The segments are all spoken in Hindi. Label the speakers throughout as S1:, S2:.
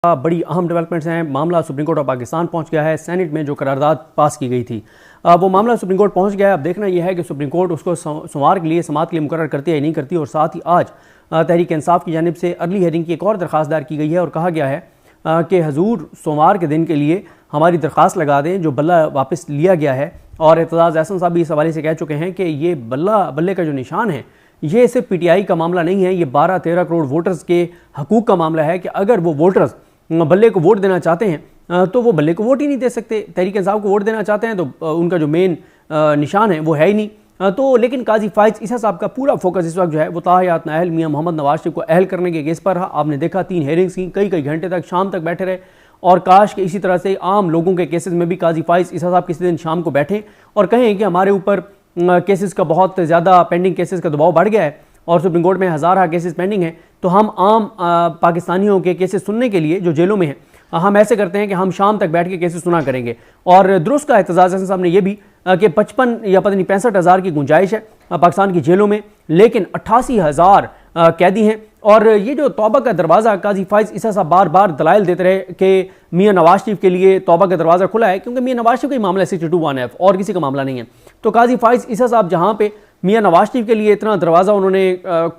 S1: बड़ी अहम डेवलपमेंट्स हैं। मामला सुप्रीम कोर्ट ऑफ पाकिस्तान पहुंच गया है। सेनेट में जो करारदाद पास की गई थी वो मामला सुप्रीम कोर्ट पहुंच गया है। अब देखना यह है कि सुप्रीम कोर्ट उसको सोमवार के लिए समाअत के लिए मुकर्रर करती है या नहीं करती। और साथ ही आज तहरीक इंसाफ की जानिब से अर्ली हेयरिंग की एक और दरख्वास्त दायर की गई है और कहा गया है कि हजूर सोमवार के दिन के लिए हमारी दरख्वास्त लगा दें जो बल्ला वापस लिया गया है। और एतजाज़ एहसन साहब भी इस हवाले से कह चुके हैं कि ये बल्ले का जो निशान है ये सिर्फ पीटीआई का मामला नहीं है, ये 12-13 करोड़ वोटर्स के हकूक़ का मामला है कि अगर वो वोटर्स बल्ले को वोट देना चाहते हैं तो वो बल्ले को वोट ही नहीं दे सकते। तहरीक इंसाफ को वोट देना चाहते हैं तो उनका जो मेन निशान है वो है ही नहीं। तो लेकिन काजी फाइज ईसा साहब का पूरा फोकस इस वक्त जो है वो ताहयात नाअहल मियां मोहम्मद नवाज शरीफ को अहल करने के केस पर रहा। आपने देखा 3 हेयरिंग्स की, कई घंटे तक शाम तक बैठे रहे। और काश कि इसी तरह से आम लोगों के केसेस में भी काजी फाइज ईसा साहब किसी दिन शाम को बैठें और कहें कि हमारे ऊपर केसेस का बहुत ज़्यादा पेंडिंग केसेस का दबाव बढ़ गया है और सुप्रीम कोर्ट में हज़ार केसेस पेंडिंग हैं, तो हम आम पाकिस्तानियों के केसेस सुनने के लिए जो जेलों में हैं हम ऐसे करते हैं कि हम शाम तक बैठ के केसेस सुना करेंगे। और दुरुस्त का एतजाज़ एहसन साहब ने यह भी कि 55 या पता नहीं 65,000 की गुंजाइश है पाकिस्तान की जेलों में, लेकिन 88,000 कैदी हैं। और ये जो तौबा का दरवाज़ा काजी फाइज ईसा साहब बार बार दलाइल देते रहे कि मियां नवाज शरीफ के लिए तौबा का दरवाज़ा खुला है, क्योंकि मियां नवाज शरीफ का ही मामला 62(1)F और किसी का मामला नहीं है। तो काजी फाइज ईसा साहब जहाँ पे मियां नवाज शरीफ के लिए इतना दरवाज़ा उन्होंने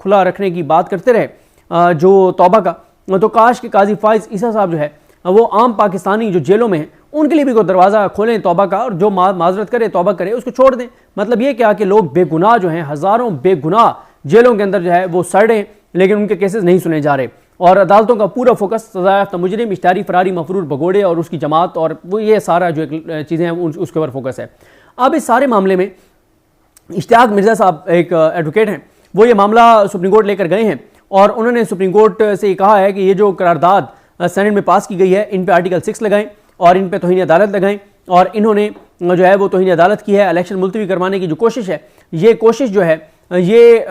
S1: खुला रखने की बात करते रहे जो तौबा का, तो काश कि काजी फाइज ईसा साहब जो है वो आम पाकिस्तानी जो जेलों में हैं उनके लिए भी कोई दरवाज़ा खोलें तौबा का, और जो माजरत करे तौबा करे उसको छोड़ दें। मतलब ये क्या कि लोग बेगुनाह जो हैं, हज़ारों बेगुनाह जेलों के अंदर जो है वो सड़ रहे, लेकिन उनके केसेस नहीं सुने जा रहे। और अदालतों का पूरा फोकस सज़ायाफ्ता मुजरिम, इश्तिहारी फरारी, मफरूर भगोड़े और उसकी जमात और वो ये सारा जो चीज़ें हैं उसके ऊपर फोकस है। अब इस सारे मामले में इश्तियाक मिर्ज़ा साहब एक एडवोकेट हैं, वो ये मामला सुप्रीम कोर्ट लेकर गए हैं और उन्होंने सुप्रीम कोर्ट से कहा है कि ये जो करारदाद सेनेट में पास की गई है इन पे आर्टिकल 6 लगाएं और इन पे तौहीन अदालत लगाएं। और इन्होंने जो है वो तौहीन अदालत की है। इलेक्शन मुलतवी करवाने की जो कोशिश है, ये कोशिश जो है ये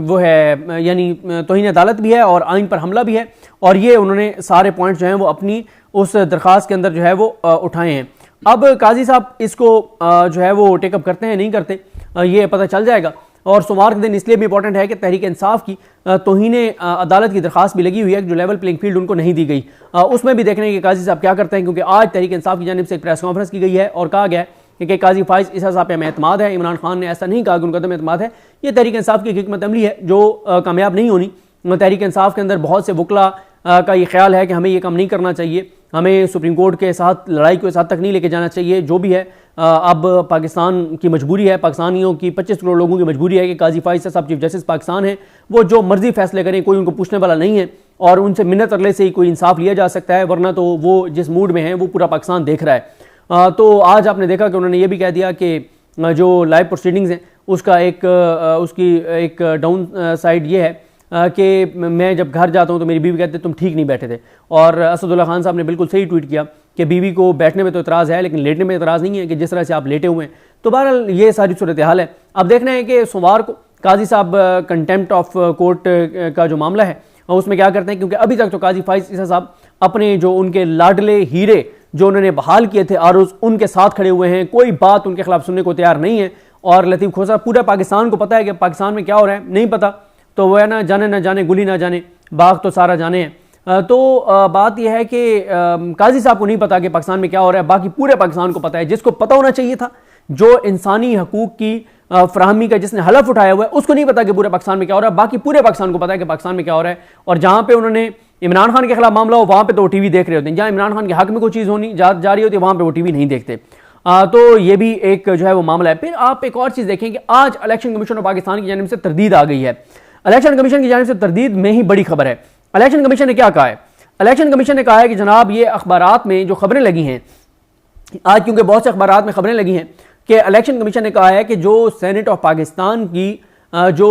S1: वो है यानी तौहीन अदालत भी है और आइन पर हमला भी है। और ये उन्होंने सारे पॉइंट्स जो हैं वो अपनी उस दरख्वास्त के अंदर जो है वो उठाए हैं। अब काजी साहब इसको जो है वो टेकअप करते हैं नहीं करते ये पता चल जाएगा। और सोमवार के दिन इसलिए भी इंपॉर्टेंट है कि तहरीक इंसाफ की तौहीन अदालत की दरख्वास्त भी लगी हुई है जो लेवल प्लेइंग फील्ड उनको नहीं दी गई। उसमें भी देखने के काजी साहब क्या करते हैं, क्योंकि आज तहरीक इंसाफ की जानिब से एक प्रेस कॉन्फ्रेंस की गई है और कहा गया है कि काजी फाइज ईसा साहब पे हमें एतमाद है। इमरान खान ने ऐसा नहीं कहा कि उनका तो एतमाद है, ये तहरीक इंसाफ की हिकमत अमली है जो कामयाब नहीं होनी। तहरीक इंसाफ के अंदर बहुत से वकला का ये ख्याल है कि हमें ये काम नहीं करना चाहिए, हमें सुप्रीम कोर्ट के साथ लड़ाई को इस हद तक नहीं लेके जाना चाहिए। जो भी है अब पाकिस्तान की मजबूरी है, पाकिस्तानियों की 25 करोड़ लोगों की मजबूरी है कि काजी फाइज साहब चीफ जस्टिस पाकिस्तान है, वो जो मर्जी फैसले करें, कोई उनको पूछने वाला नहीं है और उनसे मिन्नत अगले से ही कोई इंसाफ लिया जा सकता है, वरना तो वो जिस मूड में है वो पूरा पाकिस्तान देख रहा है। तो आज आपने देखा कि उन्होंने ये भी कह दिया कि जो लाइव प्रोसीडिंग्स हैं उसका उसकी एक डाउन साइड ये है कि मैं जब घर जाता हूं तो मेरी बीवी कहते तुम ठीक नहीं बैठे थे। और असदुल्ला खान साहब ने बिल्कुल सही ट्वीट किया कि बीवी को बैठने में तो इतराज़ है लेकिन लेटने में इतराज़ नहीं है कि जिस तरह से आप लेटे हुए हैं। तो बहरहाल ये सारी सूरत हाल है। अब देखना है कि सोमवार को काजी साहब कंटेम्प्ट ऑफ कोर्ट का जो मामला है उसमें क्या करते हैं, क्योंकि अभी तक तो काजी फाइज ईसा साहब अपने जो उनके लाडले हीरे जो उन्होंने बहाल किए थे आरोज उनके साथ खड़े हुए हैं, कोई बात उनके खिलाफ सुनने को तैयार नहीं है। और लतीफ़ खोसर पूरा पाकिस्तान को पता है कि पाकिस्तान में क्या हो रहा है, नहीं पता तो वह ना जाने गुली ना जाने बाग तो सारा जाने हैं। तो बात यह है कि काजी साहब को नहीं पता कि पाकिस्तान में क्या हो रहा है, बाकी पूरे पाकिस्तान को पता है। जिसको पता होना चाहिए था, जो इंसानी हकूक की फराहमी का जिसने हलफ उठाया हुआ है, उसको नहीं पता कि पूरे पाकिस्तान में क्या हो रहा है, बाकी पूरे पाकिस्तान को पता है कि पाकिस्तान में क्या हो रहा है। और जहाँ पे उन्होंने इमरान खान के खिलाफ मामला हो वहाँ पे तो वो टीवी देख रहे होते हैं, जहाँ इमरान खान के हक में कोई चीज़ होनी जा रही होती है वहाँ पे वो टीवी नहीं देखते। तो ये भी एक जो है वो मामला है। फिर आप एक और चीज़ देखें कि आज इलेक्शन कमीशन ऑफ पाकिस्तान की जानिब से तरदीद आ गई है। इलेक्शन कमीशन की जानिब से तरदीद में ही बड़ी खबर है। इलेक्शन कमीशन ने क्या कहा है? इलेक्शन कमीशन ने कहा है कि जनाब ये अखबारात में जो खबरें लगी हैं आज, क्योंकि बहुत से अखबारात में खबरें लगी हैं कि इलेक्शन कमीशन ने कहा है कि जो सेनेट ऑफ पाकिस्तान की जो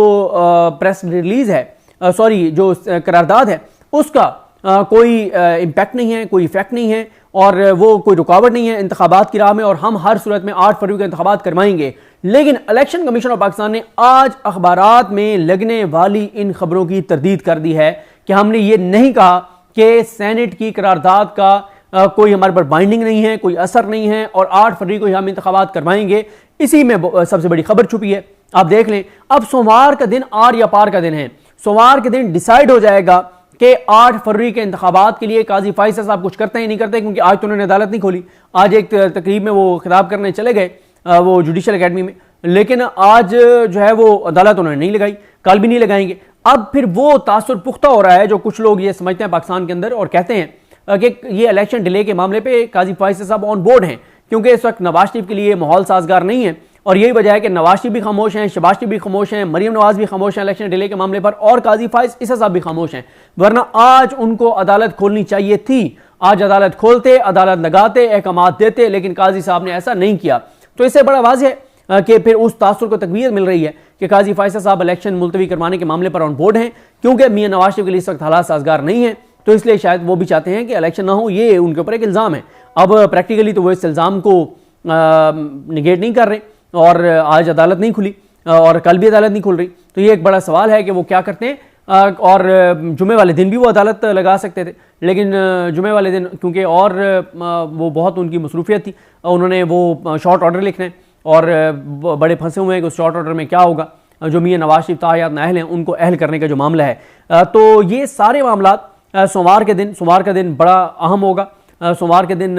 S1: प्रेस रिलीज है, सॉरी जो करारदाद है उसका कोई इम्पैक्ट नहीं है, कोई इफेक्ट नहीं है और वो कोई रुकावट नहीं है इंतखाबात की राह में, और हम हर सूरत में 8 फरवरी को इंतखाबात करवाएंगे। लेकिन इलेक्शन कमीशन ऑफ पाकिस्तान ने आज अखबारात में लगने वाली इन खबरों की तरदीद कर दी है कि हमने ये नहीं कहा कि सेनेट की करारदाद का कोई हमारे पर बाइंडिंग नहीं है, कोई असर नहीं है और 8 फरवरी को ही हम इंतखाबात करवाएंगे। इसी में सबसे बड़ी खबर छुपी है। आप देख लें, अब सोमवार का दिन आर या पार का दिन है। सोमवार के दिन डिसाइड हो जाएगा कि 8 फरवरी के इंतखाबात के लिए काजी फैसल साहब कुछ करते हैं नहीं करते, क्योंकि आज तो उन्होंने अदालत नहीं खोली। आज एक तकरीब में वो खिताब करने चले गए वो जुडिशल अकेडमी में, लेकिन आज जो है वो अदालत उन्होंने नहीं लगाई, कल भी नहीं लगाएंगे। अब फिर वो तासुर पुख्ता हो रहा है, जो कुछ लोग ये समझते हैं पाकिस्तान के अंदर और कहते हैं कि ये इलेक्शन डिले के मामले पे काजी फैसल साहब ऑन बोर्ड हैं, क्योंकि इस वक्त नवाज शरीफ के लिए माहौल साजगार नहीं है। और यही वजह है कि नवाज शरीफ भी खामोश हैं, शहबाज शरीफ भी खामोश हैं, मरीम नवाज भी खामोश हैं इलेक्शन डिले के मामले पर, और काजी फैसल साहब भी खामोश हैं। वरना आज उनको अदालत खोलनी चाहिए थी, आज अदालत खोलते, अदालत लगाते, अहकामात देते, लेकिन काजी साहब ने ऐसा नहीं किया। तो इससे बड़ा वाज़ेह है कि फिर उस तासुर को तकवीत मिल रही है कि काजी फैसल साहब इलेक्शन मुलतवी करवाने के मामले पर ऑन बोर्ड हैं, क्योंकि मियां नवाज शरीफ के लिए इस वक्त हालात साजगार नहीं है। तो इसलिए शायद वो भी चाहते हैं कि इलेक्शन ना हो, ये उनके ऊपर एक इल्ज़ाम है। अब प्रैक्टिकली तो वो इस इल्ज़ाम को निगेट नहीं कर रहे, और आज अदालत नहीं खुली और कल भी अदालत नहीं खुल रही। तो ये एक बड़ा सवाल है कि वो क्या करते हैं। और जुमे वाले दिन भी वो अदालत लगा सकते थे, लेकिन जुमे वाले दिन क्योंकि और वो बहुत उनकी मसरूफियत थी, उन्होंने वो शॉर्ट ऑर्डर लिखना है और बड़े फंसे हुए हैं कि उस शॉर्ट ऑर्डर में क्या होगा। जो मियां नवाज शरीफ ताहयात नाअहल हैं उनको अहल करने का जो मामला है। तो ये सारे मामला सोमवार का दिन बड़ा अहम होगा। सोमवार के दिन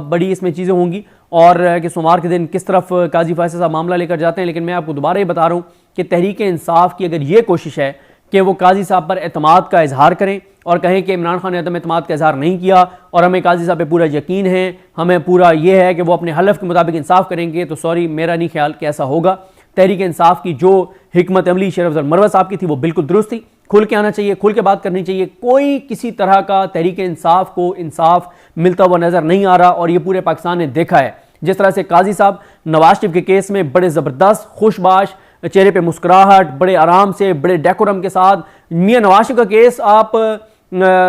S1: बड़ी इसमें चीज़ें होंगी, और कि सोमवार के दिन किस तरफ काजी फैसल साहब मामला लेकर जाते हैं। लेकिन मैं आपको दोबारा ये बता रहा हूँ कि तहरीक इंसाफ की अगर ये कोशिश है कि वो काजी साहब पर एतमाद का इजहार करें और कहें कि इमरान खान ने अदम एतमाद का इजहार नहीं किया और हमें काजी साहब पे पूरा यकीन है, हमें पूरा ये है कि वो अपने हलफ के मुताबिक इंसाफ करेंगे, तो सॉरी, मेरा नहीं ख्याल कि ऐसा होगा। तहरीक इंसाफ की जो हिकमत अमली शेर अफजल मरवत साहब की थी वो बिल्कुल दुरुस्त थी। खुल के आना चाहिए, खुल के बात करनी चाहिए। कोई किसी तरह का तहरीक इंसाफ को इंसाफ मिलता हुआ नजर नहीं आ रहा, और ये पूरे पाकिस्तान ने देखा है। जिस तरह से काजी साहब नवाज शरीफ के केस में बड़े ज़बरदस्त खुशबाश, चेहरे पे मुस्कुराहट, बड़े आराम से, बड़े डेकोरम के साथ, मियां नवाज शरीफ का केस आप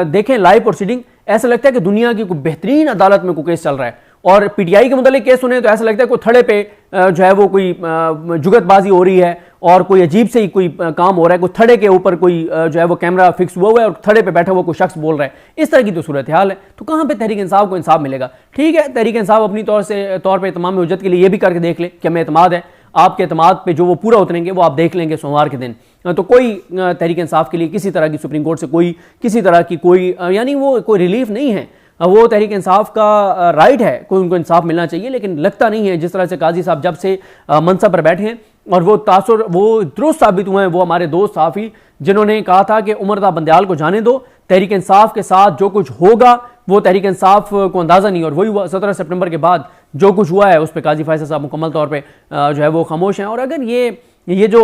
S1: देखें लाइव प्रोसीडिंग, ऐसा लगता है कि दुनिया की कोई बेहतरीन अदालत में कोई केस चल रहा है। और पीटीआई के मुतालिक केस सुने तो ऐसा लगता है कोई थड़े पे जो है वो कोई जुगतबाजी हो रही है और कोई अजीब से ही कोई काम हो रहा है, कोई थड़े के ऊपर कोई जो है वो कैमरा फिक्स हुआ हुआ है और थड़े पे बैठा हुआ कोई शख्स बोल रहा है। इस तरह की तो सूरत हाल है। तो कहाँ पे तहरीक इंसाफ को इंसाफ मिलेगा? ठीक है, तहरीक इंसाफ अपनी तौर पर तमाम हुज्जत के लिए ये भी करके देख ले कि हमें एतमाद है, आपके एतमाद पे जो वो पूरा उतरेंगे वो आप देख लेंगे सोमवार के दिन। तो कोई तहरीक इंसाफ के लिए किसी तरह की सुप्रीम कोर्ट से कोई किसी तरह की कोई यानी वो कोई रिलीफ नहीं है। वो तहरीक इंसाफ का राइट है, कोई उनको इंसाफ मिलना चाहिए, लेकिन लगता नहीं है। जिस तरह से काजी साहब जब से मनसब पर बैठे हैं और वो तासुर वो दुरुस्त साबित हुए हैं, वो हमारे दोस्त साफ़ी जिन्होंने कहा था कि उमरदा बंदयाल को जाने दो, तहरीक इंसाफ के साथ जो कुछ होगा वो तहरीक इंसाफ को अंदाज़ा नहीं, और वही हुआ। 17 सितंबर के बाद जो कुछ हुआ है उस पर काजी फैसल साहब मुकम्मल तौर पर जो है वो खामोश हैं। और अगर ये जो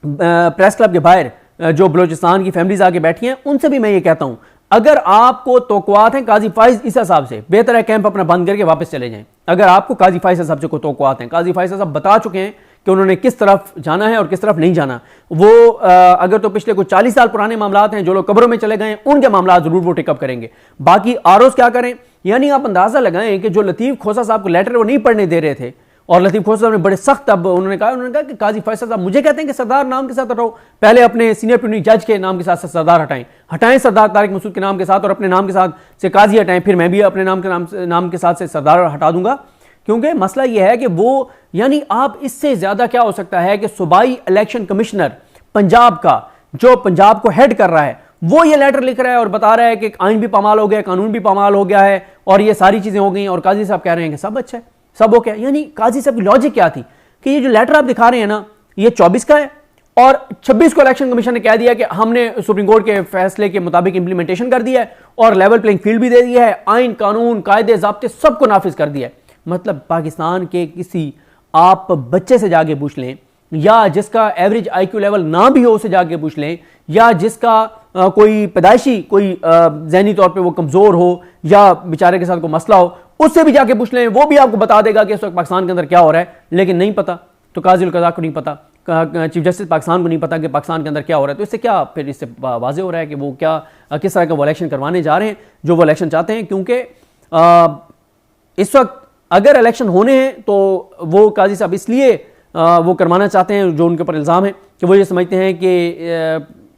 S1: प्रेस क्लब के बाहर जो बलोचिस्तान की फैमिलीज आके बैठी हैं, उनसे भी मैं ये कहता हूँ, अगर आपको तौक़ुआत हैं काजी फैसल ईसा साहब से, बेहतर है कैंप अपना बंद करके वापस चले जाएं। अगर आपको काजी फैसल साहब से कोई तौक़ुआत हैं, काजी फैसल साहब बता चुके हैं कि उन्होंने किस तरफ जाना है और किस तरफ नहीं जाना। वो अगर तो पिछले कुछ 40 साल पुराने मामलात हैं, जो लोग कब्रों में चले गए हैं, उनके मामला जरूर वो टेकअप करेंगे। बाकी आरोज क्या करें, यानी आप अंदाजा लगाएं कि जो लतीफ़ खोसा साहब को लेटर वो नहीं पढ़ने दे रहे थे, और लतीफ़ खोसा साहब ने बड़े सख्त, अब उन्होंने कहा कि काजी फैसल साहब मुझे कहते हैं कि सरदार नाम के साथ हटाओ, पहले अपने सीनियर प्यूनी जज के नाम के साथ सरदार हटाएं सरदार तारिक मसूद के नाम के साथ, और अपने नाम के साथ से काजी हटाएं, फिर मैं भी अपने नाम के साथ से सरदार हटा दूंगा। क्योंकि मसला यह है कि वो यानी आप इससे ज्यादा क्या हो सकता है कि सूबाई इलेक्शन कमिश्नर पंजाब का, जो पंजाब को हेड कर रहा है, वो ये लेटर लिख रहा है और बता रहा है कि आइन भी पामाल हो गया, कानून भी पामाल हो गया है और ये सारी चीजें हो गई, और काजी साहब कह रहे हैं कि सब अच्छा है, सब ओके है। यानी काजी साहब की लॉजिक क्या थी कि ये जो लेटर आप दिखा रहे हैं ना, ये 24 का है और 26 को इलेक्शन कमीशन ने कह दिया कि हमने सुप्रीम कोर्ट के फैसले के मुताबिक इंप्लीमेंटेशन कर दिया है और लेवल प्लेइंग फील्ड भी दे दिया है, आइन कानून कायदे ज़ाब्ते सबको नाफिज कर दिया है। मतलब पाकिस्तान के किसी आप बच्चे से जाके पूछ लें, या जिसका एवरेज IQ लेवल ना भी हो उसे जाके पूछ लें, या जिसका कोई पैदाइशी कोई जहनी तौर पे वो कमज़ोर हो या बेचारे के साथ कोई मसला हो, उससे भी जाके पूछ लें, वो भी आपको बता देगा कि इस वक्त पाकिस्तान के अंदर क्या हो रहा है। लेकिन नहीं पता, तो काज़ी क़ज़ा को नहीं पता, चीफ जस्टिस पाकिस्तान को नहीं पता कि पाकिस्तान के अंदर क्या हो रहा है। तो इससे क्या, फिर इससे वाज़ेह हो रहा है कि वो क्या किस तरह का वो इलेक्शन करवाने जा रहे हैं जो वो इलेक्शन चाहते हैं। क्योंकि इस वक्त अगर इलेक्शन होने हैं तो वो काजी साहब इसलिए वो करवाना चाहते हैं, जो उनके ऊपर इल्ज़ाम है कि वो ये समझते हैं कि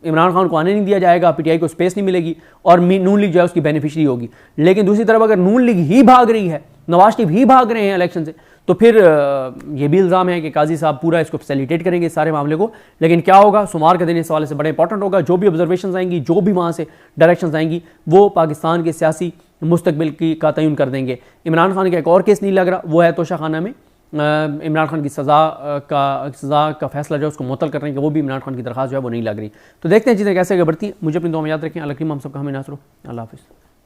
S1: इमरान खान को आने नहीं दिया जाएगा, PTI को स्पेस नहीं मिलेगी और नून लीग जो है उसकी बेनिफिशरी होगी। लेकिन दूसरी तरफ अगर नून लीग ही भाग रही है, नवाज शरीफ ही भाग रहे हैं इलेक्शन से, तो फिर ये भी इल्ज़ाम है कि काजी साहब पूरा इसको फैसिलिटेट करेंगे इस सारे मामले को। लेकिन क्या होगा, सोमवार के दिन इस हवाले से बड़ा इंपॉर्टेंट होगा। जो भी ऑब्जर्वेशन आएंगी, जो भी वहाँ से डायरेक्शन आएंगी, वो पाकिस्तान के सियासी मुस्तकबिल का तयन कर देंगे। इमरान खान का एक और केस नहीं लग रहा, वो है तोशाखाना में इमरान खान की सज़ा का फैसला जो है उसको मुअत्तल करने का, वो भी इमरान खान की दरख्वास्त जो है वो नहीं लग रही। तो देखते हैं चीज़ें कैसे आगे बढ़ती हैं। मुझे अपनी दुआ में याद रखें। अल्लाह करीम हम सबका हमें नासर हो। अल्लाह हाफ़िज़।